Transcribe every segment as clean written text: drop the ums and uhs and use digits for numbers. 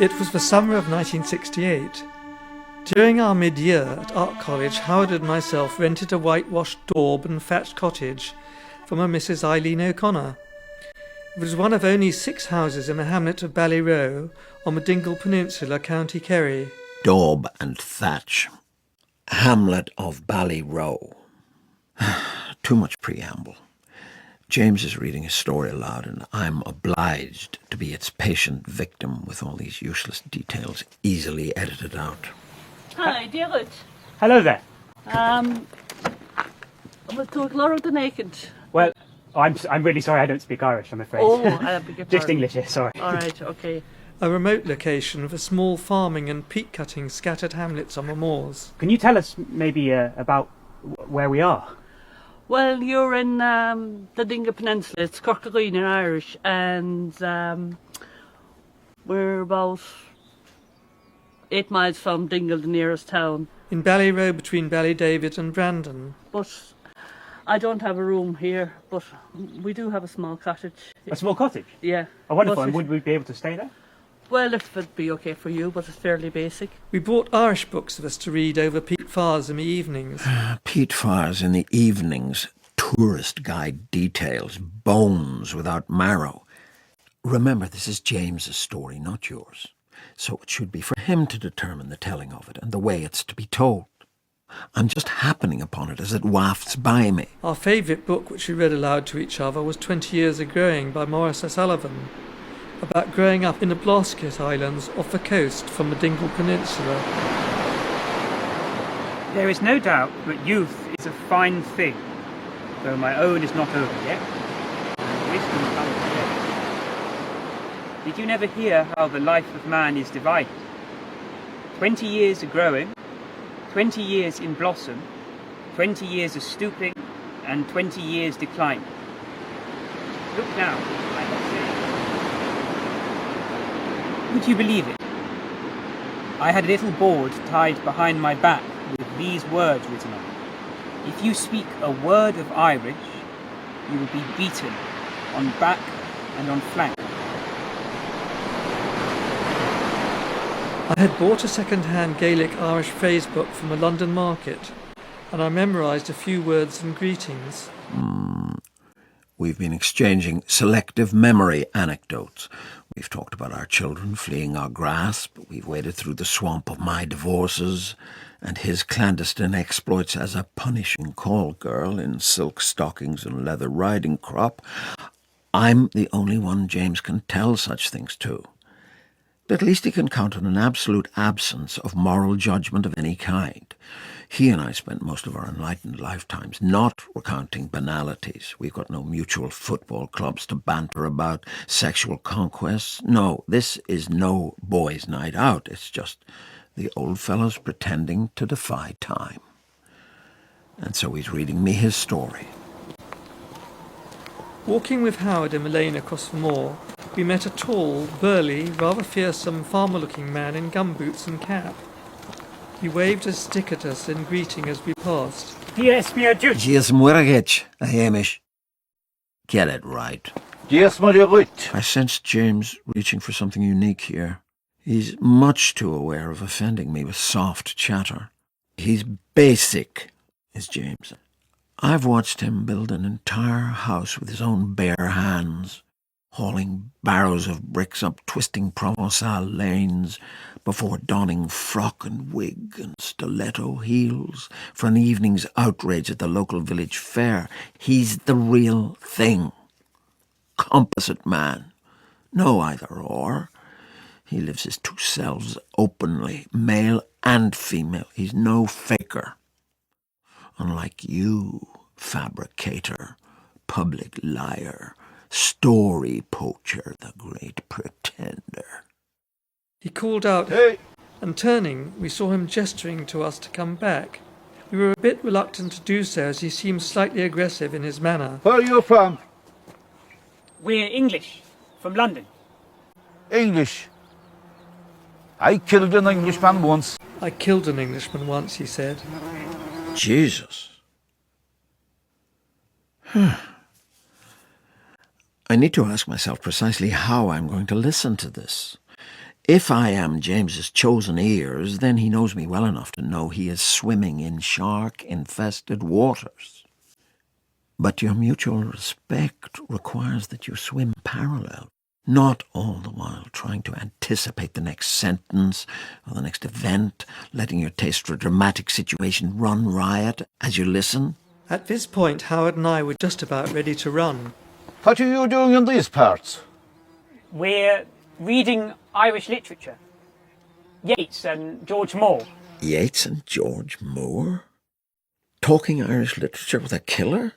It was the summer of 1968. During our mid-year at Art College, Howard and myself rented a whitewashed daub and thatched cottage from a Mrs. Eileen O'Connor. It was one of only 6 houses in the hamlet of Ballyroe on the Dingle Peninsula, County Kerry. Daub and thatch. Hamlet of Ballyroe. Too much preamble. James is reading his story aloud, and I'm obliged to be its patient victim with all these useless details easily edited out. Hi, Geralt. Hello there. We'll talk Laura the Naked. Well, I'm really sorry I don't speak Irish, I'm afraid. Oh, I beg your Just pardon. English here, sorry. All right, okay. A remote location of a small farming and peat cutting scattered hamlets on the moors. Can you tell us maybe about where we are? Well, you're in the Dingle Peninsula. It's Corkageen in Irish, and we're about 8 miles from Dingle, the nearest town. In Ballyroe between Ballydavid and Brandon. But I don't have a room here, but we do have a small cottage. A small cottage? Yeah. Oh, wonderful. But And would we be able to stay there? well, if it'd be okay for you, but it's fairly basic. We brought Irish books with us to read over peat fires in the evenings. Peat fires in the evenings, tourist guide details, bones without marrow. Remember, this is James's story, not yours. So it should be for him to determine the telling of it and the way it's to be told. I'm just happening upon it as it wafts by me. Our favourite book, which we read aloud to each other, was 20 Years of Growing by Maurice O'Sullivan, about growing up in the Boscó Islands off the coast from the Dingle Peninsula. There is no doubt that youth is a fine thing, though my own is not over yet. And wisdom comes today. Did you never hear how the life of man is divided? 20 years a growing, 20 years in blossom, 20 years a stooping, and 20 years declining. Look now, I have said. Would you believe it? I had a little board tied behind my back with these words written on it. If you speak a word of Irish, you will be beaten on back and on flank. I had bought a second-hand Gaelic Irish phrase book from a London market, and I memorised a few words and greetings. We've been exchanging selective memory anecdotes. We've talked about our children fleeing our grasp. We've waded through the swamp of my divorces and his clandestine exploits as a punishing call girl in silk stockings and leather riding crop. I'm the only one James can tell such things to. But at least he can count on an absolute absence of moral judgment of any kind. He and I spent most of our enlightened lifetimes not recounting banalities. We've got no mutual football clubs to banter about sexual conquests. No, this is no boys' night out. It's just the old fellows pretending to defy time. And so he's reading me his story. Walking with Howard in the lane across the moor, we met a tall, burly, rather fearsome farmer-looking man in gumboots and cap. He waved his stick at us in greeting as we passed. Yes, me a judge. Dias Muiragich, a Hamish. Get it right. Dias Muiragich. I sensed James reaching for something unique here. He's much too aware of offending me with soft chatter. He's basic, is James. I've watched him build an entire house with his own bare hands, hauling barrows of bricks up twisting Provençal lanes before donning frock and wig and stiletto heels for an evening's outrage at the local village fair. He's the real thing. Composite man. No either or. He lives his two selves openly, male and female. He's no faker. Unlike you, fabricator, public liar, story poacher, the great pretender. He called out, Hey! And turning, we saw him gesturing to us to come back. We were a bit reluctant to do so, as he seemed slightly aggressive in his manner. Where are you from? We're English, from London. English. I killed an Englishman once. I killed an Englishman once, he said. Jesus. I need to ask myself precisely how I'm going to listen to this. If I am James's chosen ears, then he knows me well enough to know he is swimming in shark-infested waters. But your mutual respect requires that you swim parallel, not all the while trying to anticipate the next sentence or the next event, letting your taste for a dramatic situation run riot as you listen. At this point, Howard and I were just about ready to run. What are you doing in these parts? We're reading Irish literature. Yeats and George Moore. Yeats and George Moore? Talking Irish literature with a killer?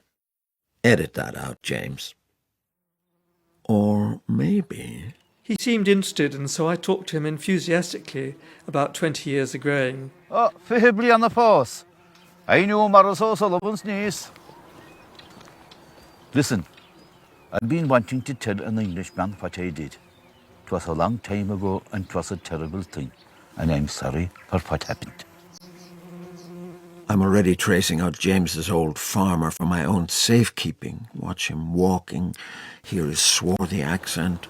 Edit that out, James. Or maybe... He seemed interested, and so I talked to him enthusiastically about 20 years of growing. Oh, fihibli on the force. I knew Maris O'Sullivan's niece. Listen, I've been wanting to tell an Englishman what I did. 'Twas a long time ago, and 'twas a terrible thing, and I'm sorry for what happened. I'm already tracing out James's old farmer for my own safekeeping. Watch him walking, hear his swarthy accent.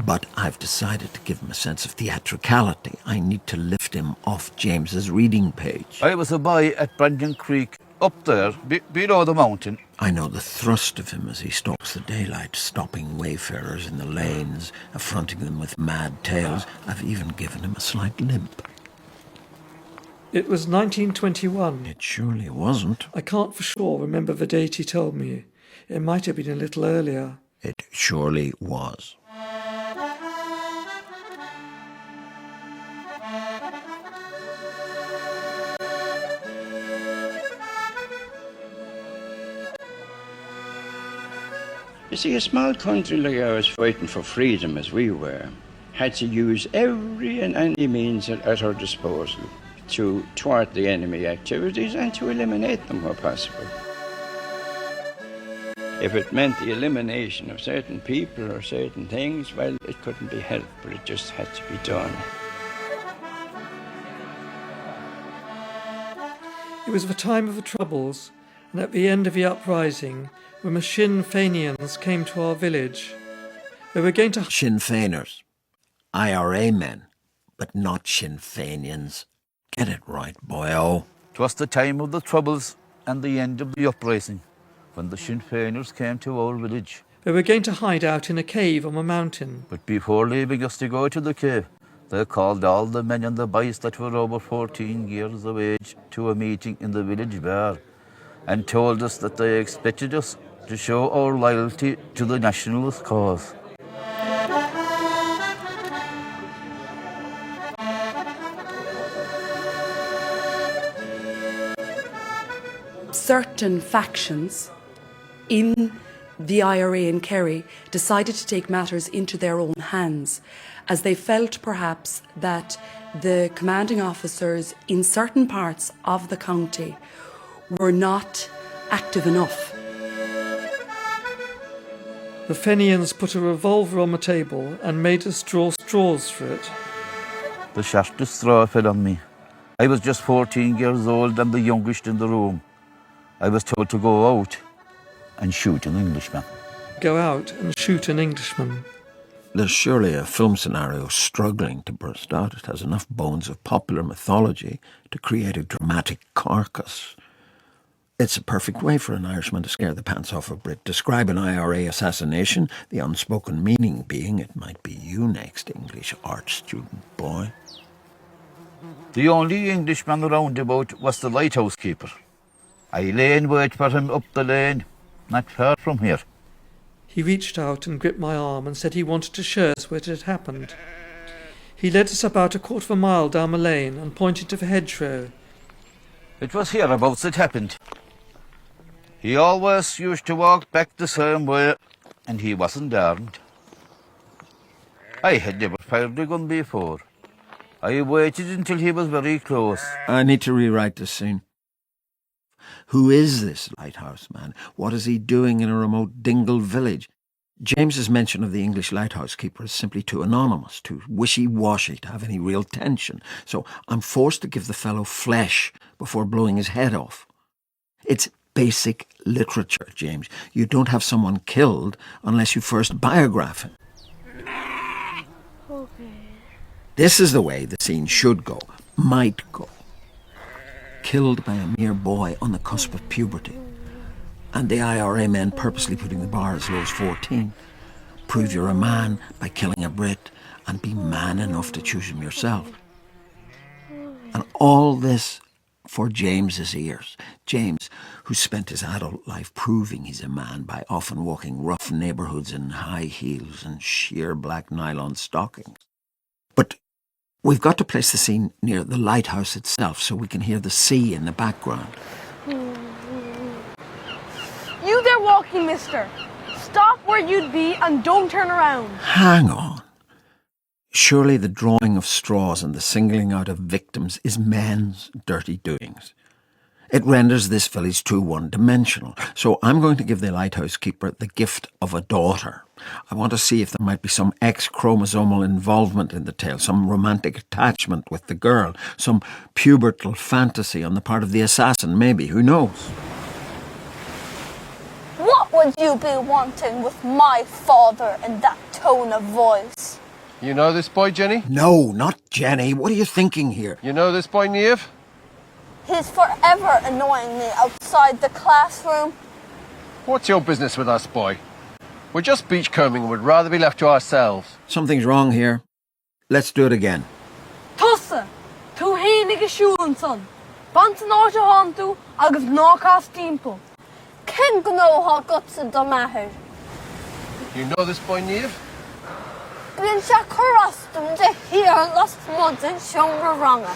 But I've decided to give him a sense of theatricality. I need to lift him off James's reading page. I was a boy at Brandon Creek, up there, below the mountain. I know the thrust of him as he stalks the daylight, stopping wayfarers in the lanes, affronting them with mad tales. I've even given him a slight limp. It was 1921. It surely wasn't. I can't for sure remember the date he told me. It might have been a little earlier. It surely was. You see, a small country like ours, fighting for freedom as we were, had to use every and any means at our disposal to thwart the enemy activities and to eliminate them where possible. If it meant the elimination of certain people or certain things, well, it couldn't be helped, but it just had to be done. It was the time of the Troubles, and at the end of the uprising, when the Sinn Féinians came to our village. They were going to... Sinn Féiners. IRA men, but not Sinn Féinians. Get it right, boyo. 'Twas the time of the Troubles and the end of the uprising, when the Sinn Féiners came to our village. They were going to hide out in a cave on a mountain. But before leaving us to go to the cave, they called all the men and the boys that were over 14 years of age to a meeting in the village bar and told us that they expected us to show our loyalty to the nationalist cause. Certain factions in the IRA in Kerry decided to take matters into their own hands, as they felt perhaps that the commanding officers in certain parts of the county were not active enough. The Fenians put a revolver on the table and made us draw straws for it. The sharpest straw fell on me. I was just 14 years old and the youngest in the room. I was told to go out and shoot an Englishman. Go out and shoot an Englishman. There's surely a film scenario struggling to burst out. It has enough bones of popular mythology to create a dramatic carcass. It's a perfect way for an Irishman to scare the pants off a Brit. Describe an IRA assassination, the unspoken meaning being it might be you next, English art student boy. The only Englishman around about was the lighthouse keeper. I lay in wait for him up the lane, not far from here. He reached out and gripped my arm and said he wanted to show us where it had happened. He led us about a quarter of a mile down the lane and pointed to the hedgerow. It was hereabouts it happened. He always used to walk back the same way, and he wasn't armed. I had never fired a gun before. I waited until he was very close. I need to rewrite the scene. Who is this lighthouse man? What is he doing in a remote Dingle village? James's mention of the English lighthouse keeper is simply too anonymous, too wishy-washy to have any real tension. So I'm forced to give the fellow flesh before blowing his head off. It's basic literature, James. You don't have someone killed unless you first biograph him. Okay. This is the way the scene should go, might go. Killed by a mere boy on the cusp of puberty. And the IRA men purposely putting the bar as low as 14. Prove you're a man by killing a Brit and be man enough to choose him yourself. And all this for James's ears. James, who spent his adult life proving he's a man by often walking rough neighbourhoods in high heels and sheer black nylon stockings. But we've got to place the scene near the lighthouse itself so we can hear the sea in the background. You there walking, mister. Stop where you'd be and don't turn around. Hang on. Surely the drawing of straws and the singling out of victims is men's dirty doings. It renders this village too one-dimensional. So I'm going to give the lighthouse keeper the gift of a daughter. I want to see if there might be some X-chromosomal involvement in the tale, some romantic attachment with the girl, some pubertal fantasy on the part of the assassin, maybe. Who knows? What would you be wanting with my father in that tone of voice? You know this boy, Jenny? No, not Jenny. What are you thinking here? You know this boy, Niamh? He's forever annoying me outside the classroom. What's your business with us, boy? We're just beachcombing and would rather be left to ourselves. Something's wrong here. Let's do it again. Tussa, tú hénig a siúlan son. Bant an áte hántú agus nácás timpo. Ken gnóha guts and domahir. You know this boy, Niamh? Bíonn se chorastum de hir lost muds in Shongaranga.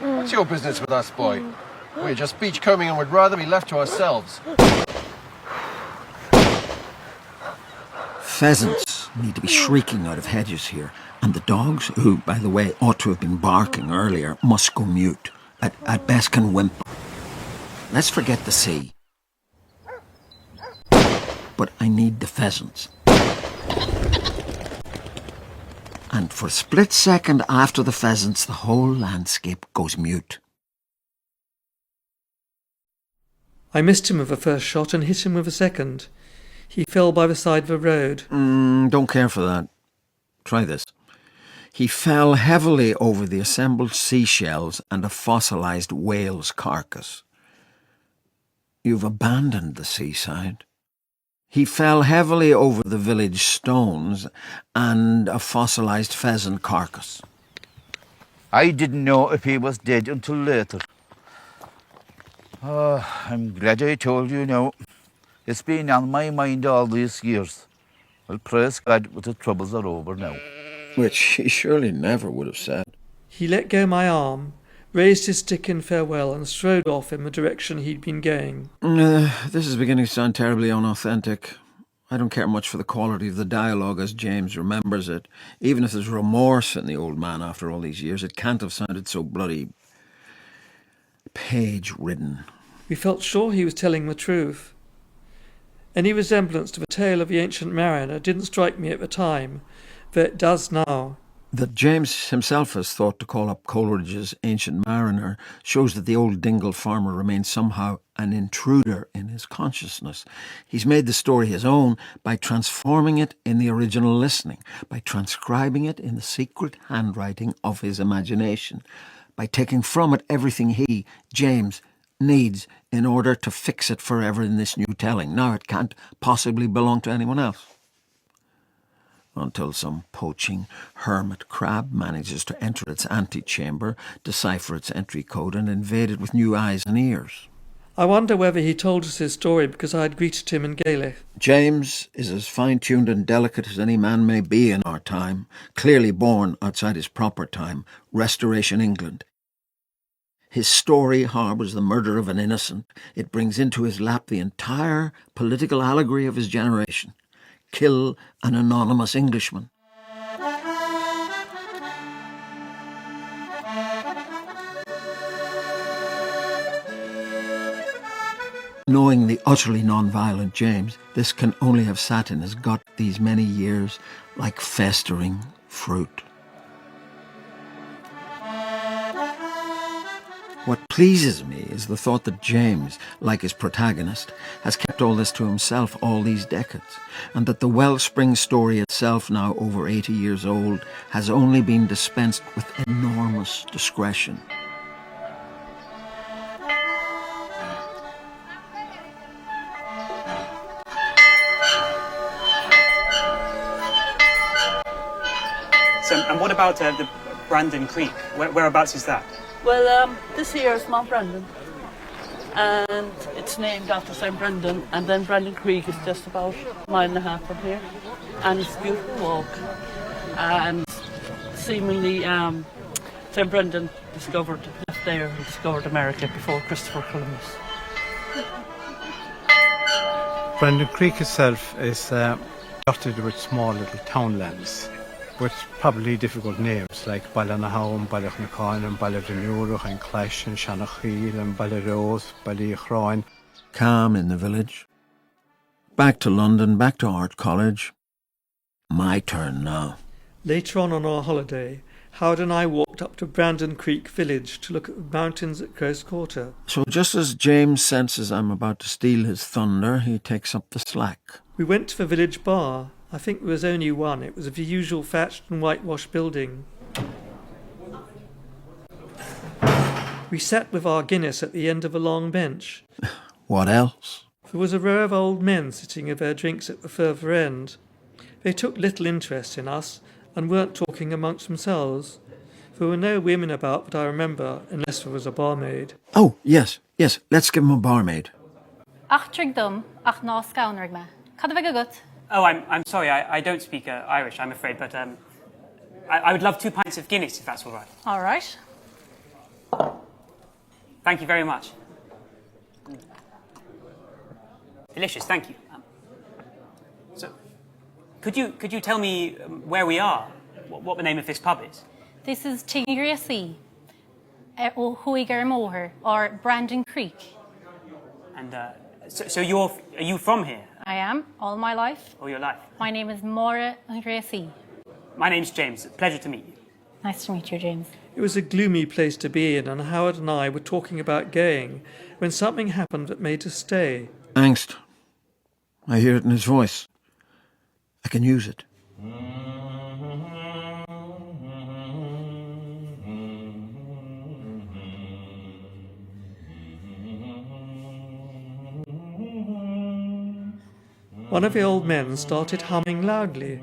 What's your business with us, boy? We're just beachcombing and would rather be left to ourselves. Pheasants need to be shrieking out of hedges here, and the dogs, who, by the way, ought to have been barking earlier, must go mute. At best can whimper. Let's forget the sea. But I need the pheasants. And for a split second after the pheasants, the whole landscape goes mute. I missed him with a first shot and hit him with a second. He fell by the side of the road. Don't care for that. Try this. He fell heavily over the assembled seashells and a fossilised whale's carcass. You've abandoned the seaside. He fell heavily over the village stones and a fossilised pheasant carcass. I didn't know if he was dead until later. Oh, I'm glad I told you now. It's been on my mind all these years. Well, praise God, but the troubles are over now. Which he surely never would have said. He let go my arm, raised his stick in farewell and strode off in the direction he'd been going. This is beginning to sound terribly unauthentic. I don't care much for the quality of the dialogue as James remembers it. Even if there's remorse in the old man after all these years, it can't have sounded so bloody page-ridden. We felt sure he was telling the truth. Any resemblance to the tale of the ancient mariner didn't strike me at the time, though it does now. That James himself has thought to call up Coleridge's Ancient Mariner shows that the old Dingle farmer remains somehow an intruder in his consciousness. He's made the story his own by transforming it in the original listening, by transcribing it in the secret handwriting of his imagination, by taking from it everything he, James, needs in order to fix it forever in this new telling. Now it can't possibly belong to anyone else. Until some poaching hermit crab manages to enter its antechamber, decipher its entry code and invade it with new eyes and ears. I wonder whether he told us his story because I had greeted him in Gaelic. James is as fine-tuned and delicate as any man may be in our time, clearly born outside his proper time, Restoration England. His story harbours the murder of an innocent. It brings into his lap the entire political allegory of his generation. Kill an anonymous Englishman. Knowing the utterly non-violent James, this can only have sat in his gut these many years like festering fruit. What pleases me is the thought that James, like his protagonist, has kept all this to himself all these decades, and that the Wellspring story itself, now over 80 years old, has only been dispensed with enormous discretion. So, and what about the Brandon Creek? Whereabouts is that? Well, this here is Mount Brandon, and it's named after St. Brendan, and then Brandon Creek is just about a mile and a half from here, and it's a beautiful walk, and seemingly St. Brendan left there and discovered America before Christopher Columbus. Brandon Creek itself is dotted with small little townlands, with probably difficult names like Ballanahown, Ballachnacoin, Balladinurach, and Clash, and Shanachil, and Ballarose, Ballychroin. Calm in the village. Back to London, back to art college. My turn now. Later on our holiday, Howard and I walked up to Brandon Creek village to look at the mountains at close quarter. So just as James senses I'm about to steal his thunder, he takes up the slack. We went to the village bar. I think there was only one. It was the usual thatched and whitewashed building. We sat with our Guinness at the end of a long bench. What else? There was a row of old men sitting with their drinks at the further end. They took little interest in us and weren't talking amongst themselves. There were no women about that I remember, unless there was a barmaid. Oh, yes, let's give him a barmaid. Ach dum, ach ná scaunrig me. Cad go gut? Oh, I'm sorry, I don't speak Irish, I'm afraid, but I would love 2 pints of Guinness, if that's all right. All right. Thank you very much. Delicious, thank you. So, could you tell me where we are? What the name of this pub is? This is Tingracy, Huiger Moher, or Brandon Creek. And so are you from here? I am, all my life. All your life? My name is Maura Gracie. My name's James. Pleasure to meet you. Nice to meet you, James. It was a gloomy place to be in, and Howard and I were talking about going when something happened that made us stay. Angst. I hear it in his voice. I can use it. One of the old men started humming loudly.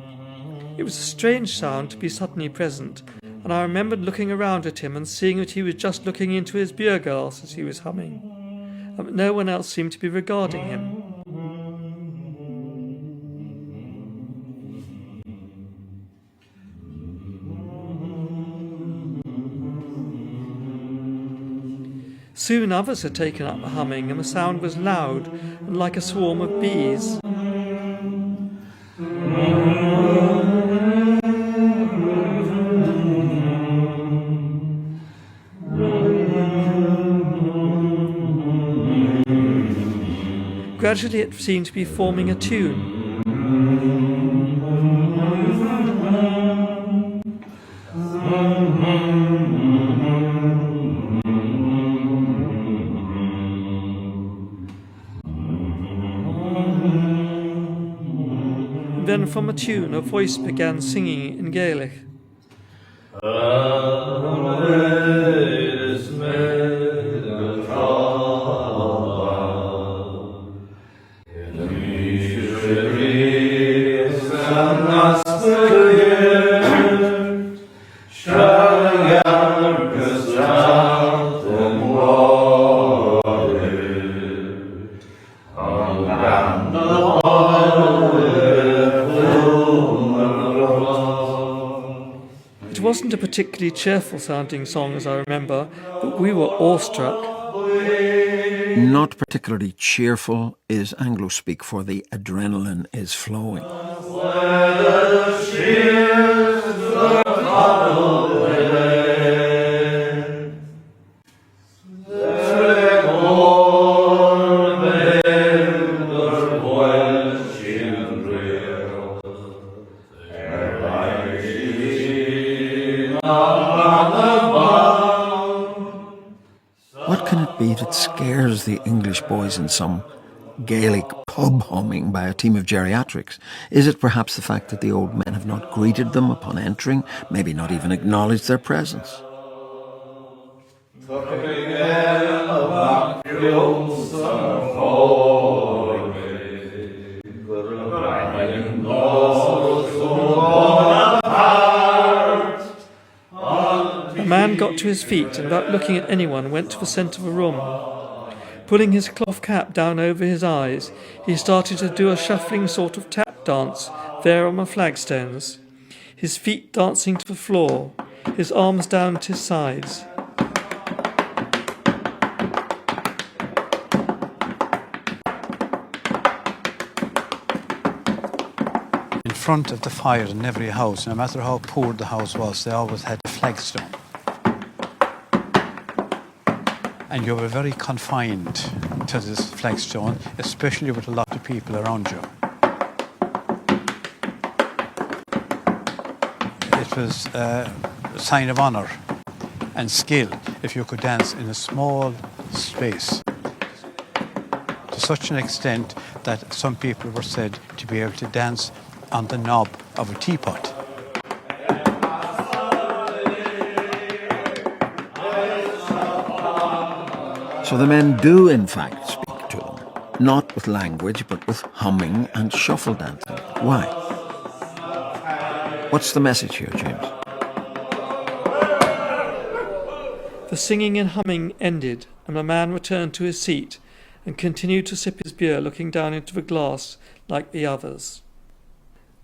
It was a strange sound to be suddenly present, and I remembered looking around at him and seeing that he was just looking into his beer glass as he was humming, and that no one else seemed to be regarding him. Soon others had taken up the humming, and the sound was loud and like a swarm of bees. Gradually it seemed to be forming a tune. Then from a tune a voice began singing in Gaelic. It wasn't a particularly cheerful sounding song as I remember, but we were awestruck. Not particularly cheerful is Anglo-speak for the adrenaline is flowing. upbeat, it scares the English boys in some Gaelic pub humming by a team of geriatrics? Is it perhaps the fact that the old men have not greeted them upon entering, maybe not even acknowledged their presence? A man got to his feet and without looking at anyone went to the centre of the room. Pulling his cloth cap down over his eyes, he started to do a shuffling sort of tap dance there on the flagstones, his feet dancing to the floor, his arms down at his sides. In front of the fire in every house, no matter how poor the house was, they always had a flagstone. And you were very confined to this flagstone, especially with a lot of people around you. It was a sign of honour and skill if you could dance in a small space, to such an extent that some people were said to be able to dance on the knob of a teapot. So the men do in fact speak to them, not with language but with humming and shuffle dancing. Why? What's the message here, James? The singing and humming ended, and the man returned to his seat and continued to sip his beer, looking down into the glass like the others.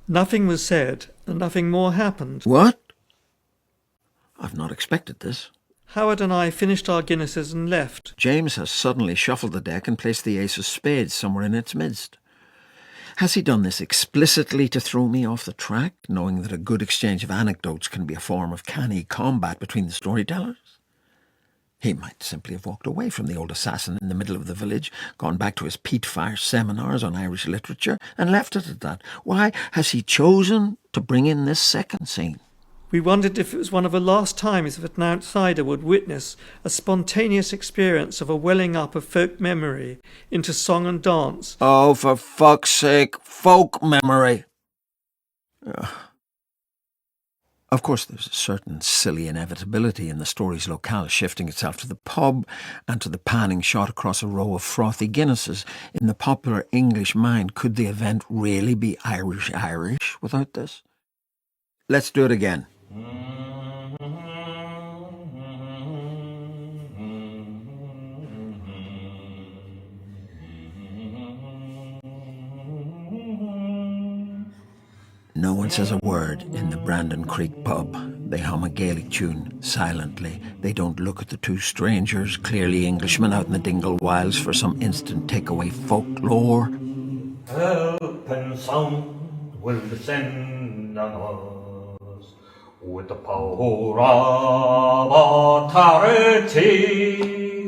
Nothing was said, and nothing more happened. What? I've not expected this. Howard and I finished our Guinnesses and left. James has suddenly shuffled the deck and placed the ace of spades somewhere in its midst. Has he done this explicitly to throw me off the track, knowing that a good exchange of anecdotes can be a form of canny combat between the storytellers? He might simply have walked away from the old assassin in the middle of the village, gone back to his peat fire seminars on Irish literature, and left it at that. Why has he chosen to bring in this second scene? We wondered if it was one of the last times that an outsider would witness a spontaneous experience of a welling up of folk memory into song and dance. Oh, for fuck's sake, folk memory! Of course, there's a certain silly inevitability in the story's locale shifting itself to the pub and to the panning shot across a row of frothy Guinnesses. In the popular English mind, could the event really be Irish without this? Let's do it again. No one says a word in the Brandon Creek pub. They hum a Gaelic tune silently. They don't look at the two strangers, clearly Englishmen out in the Dingle wilds, for some instant takeaway folklore. Help and sound will descend on us with the power of authority,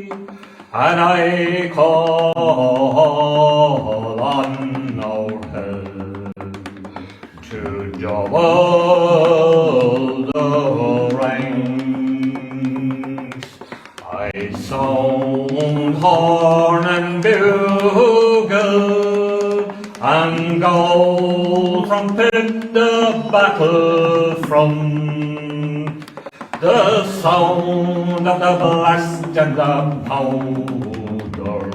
and I call on our help to double the ranks. I sound horn and bugle and go trumpet the battle front. The sound of the blast and the powder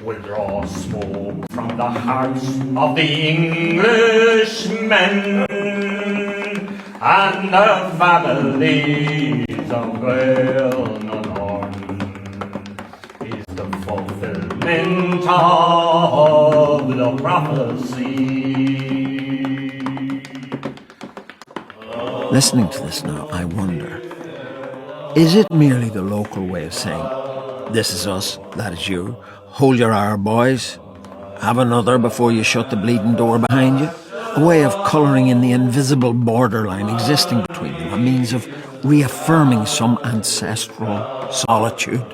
will draw smoke from the hearts of the Englishmen, and the families of Gaelnagorn is the fulfillment of the prophecy. Listening to this now, I wonder, is it merely the local way of saying, this is us, that is you, hold your hour, boys, have another before you shut the bleeding door behind you? A way of colouring in the invisible borderline existing between them, a means of reaffirming some ancestral solitude.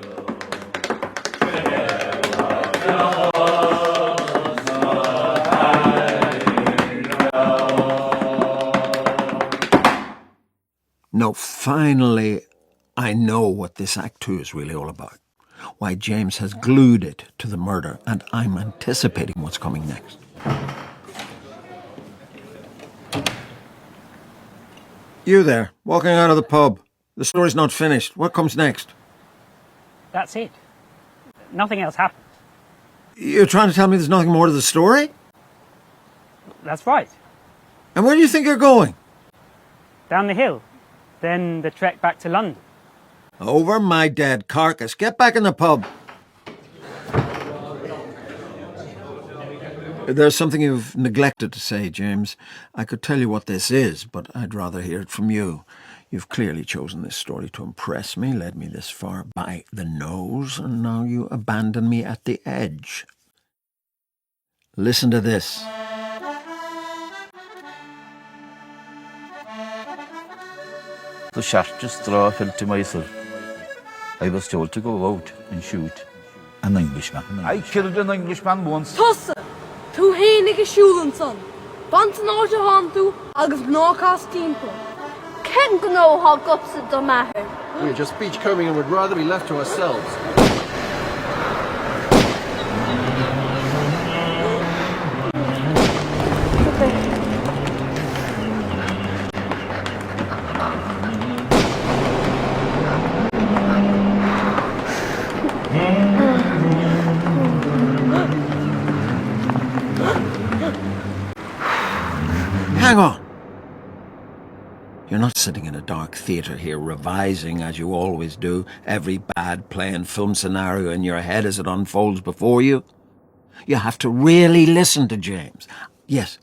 No, finally, I know what this Act 2 is really all about. why James has glued it to the murder, and I'm anticipating what's coming next. You there, walking out of the pub. The story's not finished. What comes next? That's it. Nothing else happened. You're trying to tell me there's nothing more to the story? That's right. And where do you think you're going? Down the hill. Then the trek back to London. Over my dead carcass. Get back in the pub. There's something you've neglected to say, James. I could tell you what this is, but I'd rather hear it from you. You've clearly chosen this story to impress me, led me this far by the nose, and now you abandon me at the edge. Listen to this. The sharpest straw fell to myself. I was told to go out and shoot an Englishman. I killed an Englishman once. Tusa, tú hénig a siúlan son. Bant an áte hán tú agus bnáchas timpo. Ken gno how gups it do matter. We're just beachcombing and would rather be left to ourselves. Hang on. You're not sitting in a dark theatre here revising, as you always do, every bad play and film scenario in your head as it unfolds before you. You have to really listen to James. Yes.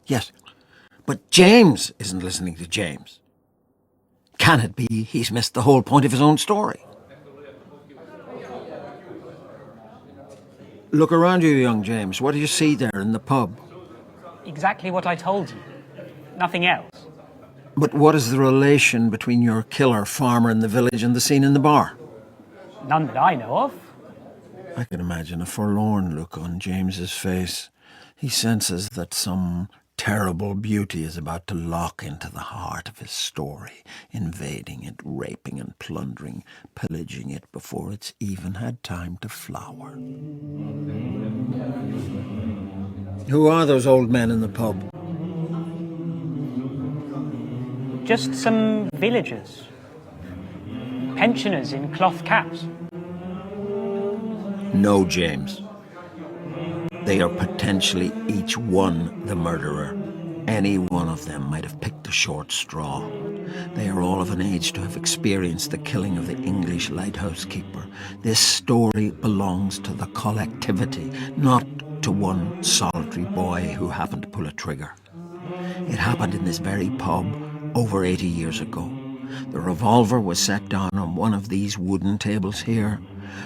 But James isn't listening to James. Can it be he's missed the whole point of his own story? Look around you, young James. What do you see there in the pub? Exactly what I told you. Nothing else. But what is the relation between your killer farmer in the village and the scene in the bar? None that I know of. I can imagine a forlorn look on James's face. He senses that some terrible beauty is about to lock into the heart of his story, invading it, raping and plundering, pillaging it before it's even had time to flower. Who are those old men in the pub? Just some villagers. Pensioners in cloth caps. No, James. They are potentially each one the murderer. Any one of them might have picked the short straw. They are all of an age to have experienced the killing of the English lighthouse keeper. This story belongs to the collectivity, not to one solitary boy who happened to pull a trigger. It happened in this very pub over 80 years ago. The revolver was set down on one of these wooden tables here.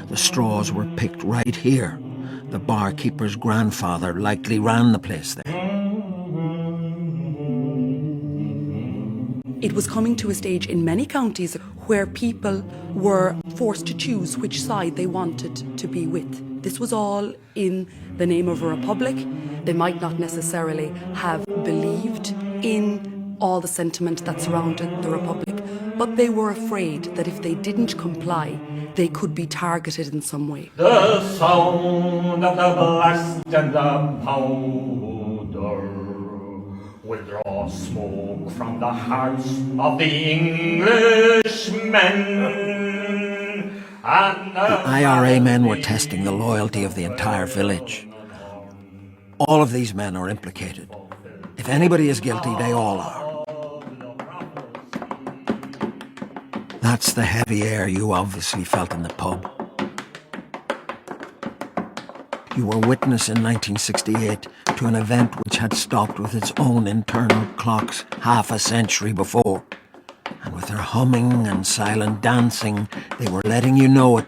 The straws were picked right here. The barkeeper's grandfather likely ran the place then. It was coming to a stage in many counties where people were forced to choose which side they wanted to be with. This was all in the name of a republic. They might not necessarily have believed in all the sentiment that surrounded the republic, but they were afraid that if they didn't comply, they could be targeted in some way. The sound of the blast and the powder will draw smoke from the hearts of the Englishmen. And the IRA men were testing the loyalty of the entire village. All of these men are implicated. If anybody is guilty, they all are. That's the heavy air you obviously felt in the pub. You were witness in 1968 to an event which had stopped with its own internal clocks half a century before. And with their humming and silent dancing, they were letting you know it.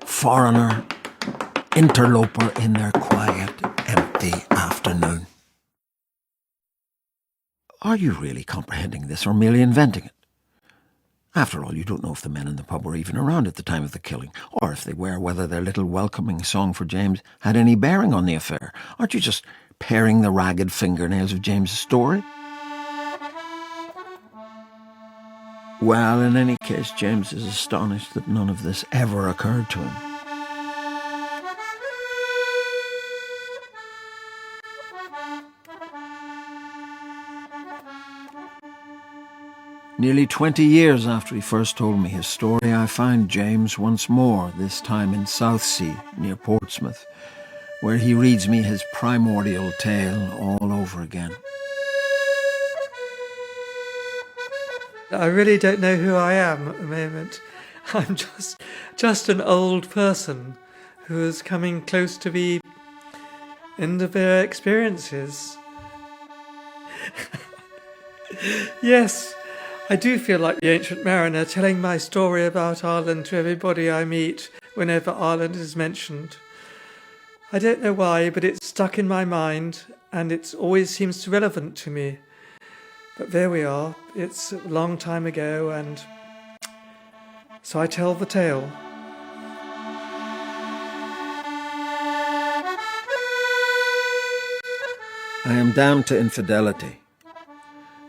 Foreigner, interloper in their quiet, empty afternoon. Are you really comprehending this or merely inventing it? After all, you don't know if the men in the pub were even around at the time of the killing, or if they were, whether their little welcoming song for James had any bearing on the affair. Aren't you just paring the ragged fingernails of James's story? Well, in any case, James is astonished that none of this ever occurred to him. Nearly 20 years after he first told me his story, I find James once more, this time in Southsea, near Portsmouth, where he reads me his primordial tale all over again. I really don't know who I am at the moment. I'm just an old person who is coming close to the end of their experiences. Yes, I do feel like the ancient mariner telling my story about Ireland to everybody I meet whenever Ireland is mentioned. I don't know why, but it's stuck in my mind and it always seems relevant to me. But there we are, it's a long time ago, and so I tell the tale. I am damned to infidelity.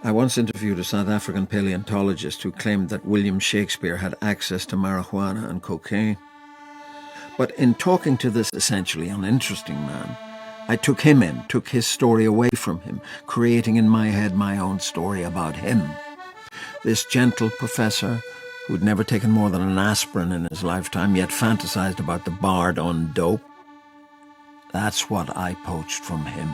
I once interviewed a South African paleontologist who claimed that William Shakespeare had access to marijuana and cocaine. But in talking to this essentially uninteresting man, I took him in, took his story away from him, creating in my head my own story about him. This gentle professor who'd never taken more than an aspirin in his lifetime, yet fantasized about the bard on dope. That's what I poached from him.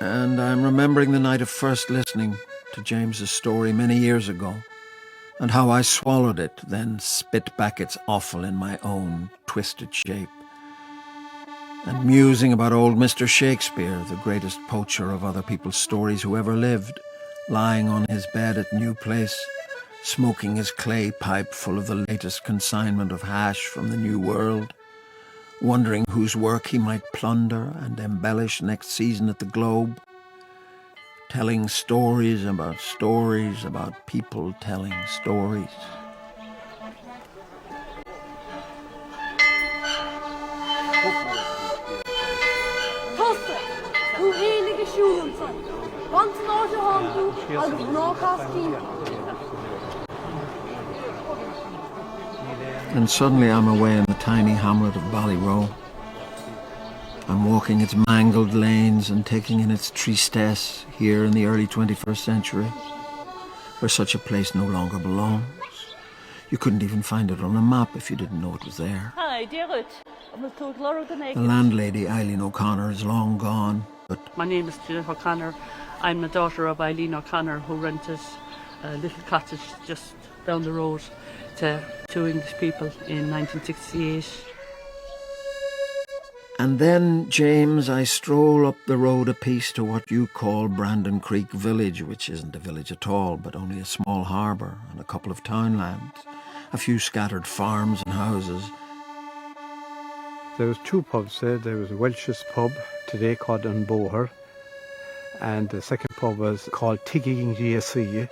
And I'm remembering the night of first listening to James's story many years ago, and how I swallowed it, then spit back its offal in my own twisted shape. And musing about old Mr. Shakespeare, the greatest poacher of other people's stories who ever lived, lying on his bed at New Place, smoking his clay pipe full of the latest consignment of hash from the New World, wondering whose work he might plunder and embellish next season at the Globe, telling stories about people telling stories. And suddenly I'm away in the tiny hamlet of Ballyroe. I'm walking its mangled lanes and taking in its tristesse here in the early 21st century, where such a place no longer belongs. You couldn't even find it on a map if you didn't know it was there. Hi, David. The landlady, Eileen O'Connor, is long gone, but... My name is Jannette O'Connor. I'm the daughter of Eileen O'Connor, who rented a little cottage just down the road to two English people in 1968. And then, James, I stroll up the road a piece to what you call Brandon Creek Village, which isn't a village at all, but only a small harbour and a couple of townlands, a few scattered farms and houses. There was two pubs there. There was a Welsh's pub, today called An Bóthar, and the second pub was called Tiggy.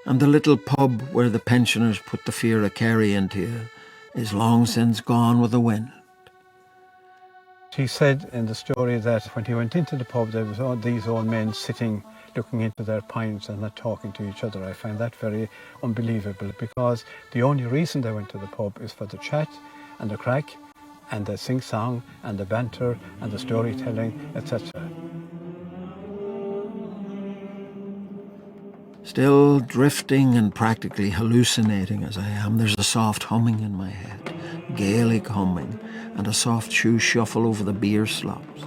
And the little pub where the pensioners put the fear of Kerry into you is long since gone with the wind. He said in the story that when he went into the pub, there was all these old men sitting, looking into their pints and not talking to each other. I find that very unbelievable, because the only reason they went to the pub is for the chat and the crack and the sing-song and the banter and the storytelling, etc. Still drifting and practically hallucinating as I am, there's a soft humming in my head, Gaelic humming, and a soft shoe shuffle over the beer slops.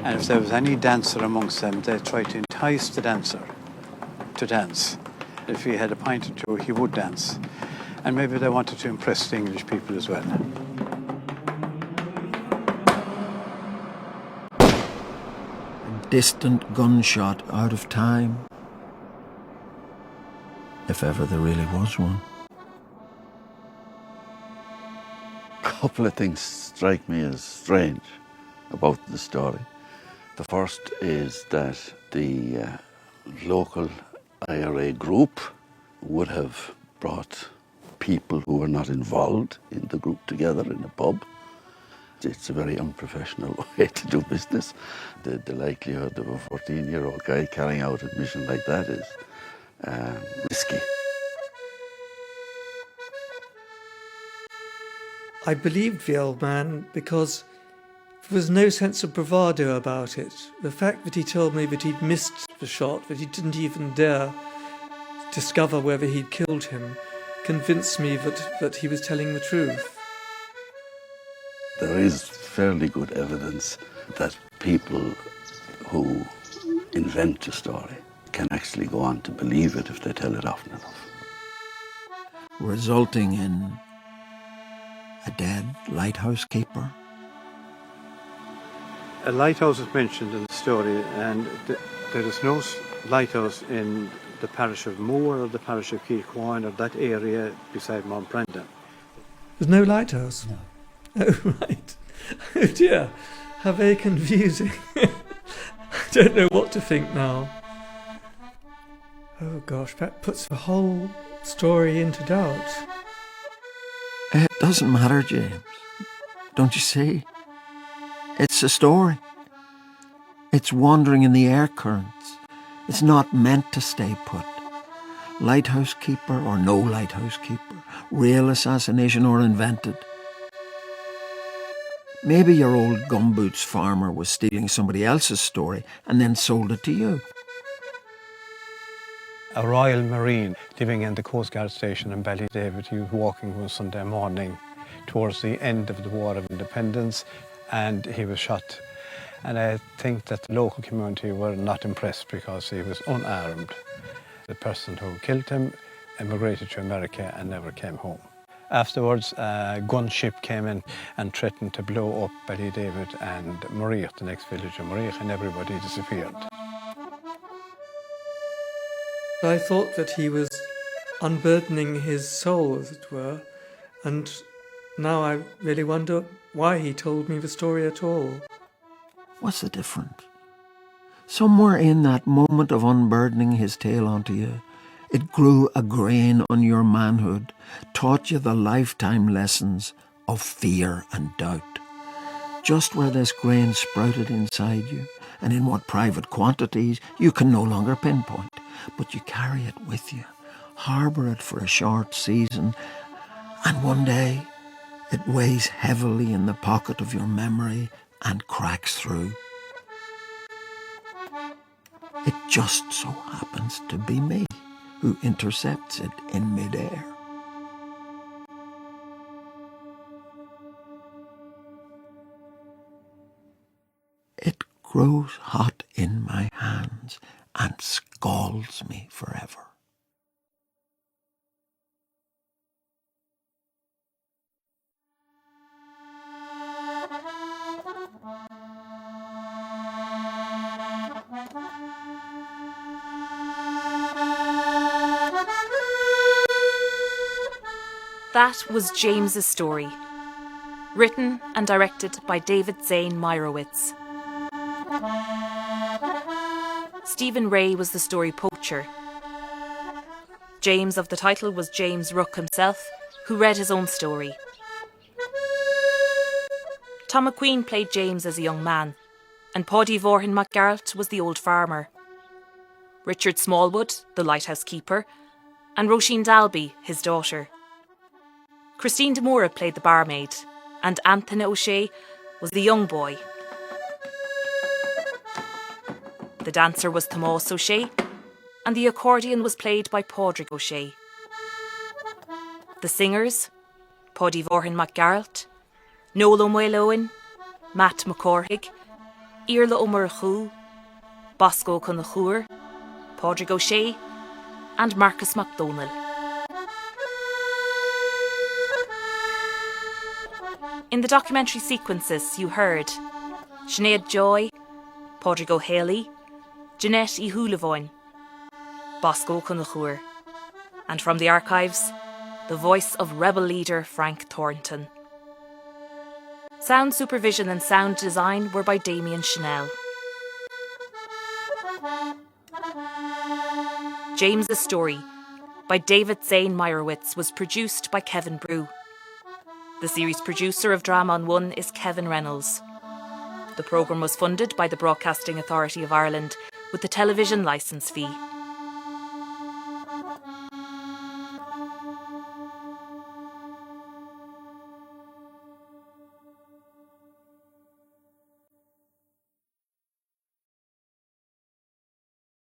And if there was any dancer amongst them, they tried to entice the dancer to dance. If he had a pint or two, he would dance. And maybe they wanted to impress the English people as well. Distant gunshot out of time, if ever there really was one. A couple of things strike me as strange about the story. The first is that the local IRA group would have brought people who were not involved in the group together in a pub, It's a very unprofessional way to do business. The likelihood of a 14-year-old guy carrying out a mission like that is risky. I believed the old man because there was no sense of bravado about it. The fact that he told me that he'd missed the shot, that he didn't even dare discover whether he'd killed him, convinced me that he was telling the truth. There is fairly good evidence that people who invent a story can actually go on to believe it if they tell it often enough. Resulting in a dead lighthouse keeper. A lighthouse is mentioned in the story, and there is no lighthouse in the parish of Moore or the parish of Kilcoyne or that area beside Mount Brendan. There's no lighthouse? No. Oh, right. Oh dear, how very confusing. I don't know what to think now. Oh gosh, that puts the whole story into doubt. It doesn't matter, James. Don't you see? It's a story. It's wandering in the air currents. It's not meant to stay put. Lighthouse keeper or no lighthouse keeper, real assassination or invented. Maybe your old gumboots farmer was stealing somebody else's story and then sold it to you. A Royal Marine living in the Coast Guard station in Ballydavid. He was walking one Sunday morning towards the end of the War of Independence, and he was shot. And I think that the local community were not impressed because he was unarmed. The person who killed him emigrated to America and never came home. Afterwards, a gunship came in and threatened to blow up Ballydavid and Mairowitz, the next village of Mairowitz, and everybody disappeared. I thought that he was unburdening his soul, as it were, and now I really wonder why he told me the story at all. What's the difference? Somewhere in that moment of unburdening his tale onto you, it grew a grain on your manhood, taught you the lifetime lessons of fear and doubt. Just where this grain sprouted inside you, and in what private quantities, you can no longer pinpoint, but you carry it with you, harbour it for a short season, and one day it weighs heavily in the pocket of your memory and cracks through. It just so happens to be me who intercepts it in midair. It grows hot in my hands and scalds me forever. That was James's story, written and directed by David Zane Mairowitz. Stephen Rea was the story poacher. James of the title was James Rooke himself, who read his own story. Tom Macqueen played James as a young man, and Pádraig Mac Gearailt was the old farmer. Richard Smallwood, the lighthouse keeper, and Roisin Dalby, his daughter. Christine de Moura played the barmaid, and Anthony O'Shea was the young boy. The dancer was Tomás O'Shea, and the accordion was played by Pádraig O'Se. The singers, Páidi Mac Gearailt, Noel O'Mueloin, Matt McCorhig, Iarla O'Murchu, Boscó Ó'Conchúir, Pádraig O'Se, and Marcus MacDonald. In the documentary sequences, you heard Sinead Joy, Pádraig O'Se, Jannette Uí Shúilleabhain, Boscó Ó'Conchúir, and from the archives, the voice of rebel leader Frank Thornton. Sound supervision and sound design were by Damian Chennells. James's Story by David Zane Mairowitz was produced by Kevin Brew. The series producer of Drama on One is Kevin Reynolds. The programme was funded by the Broadcasting Authority of Ireland with the television licence fee.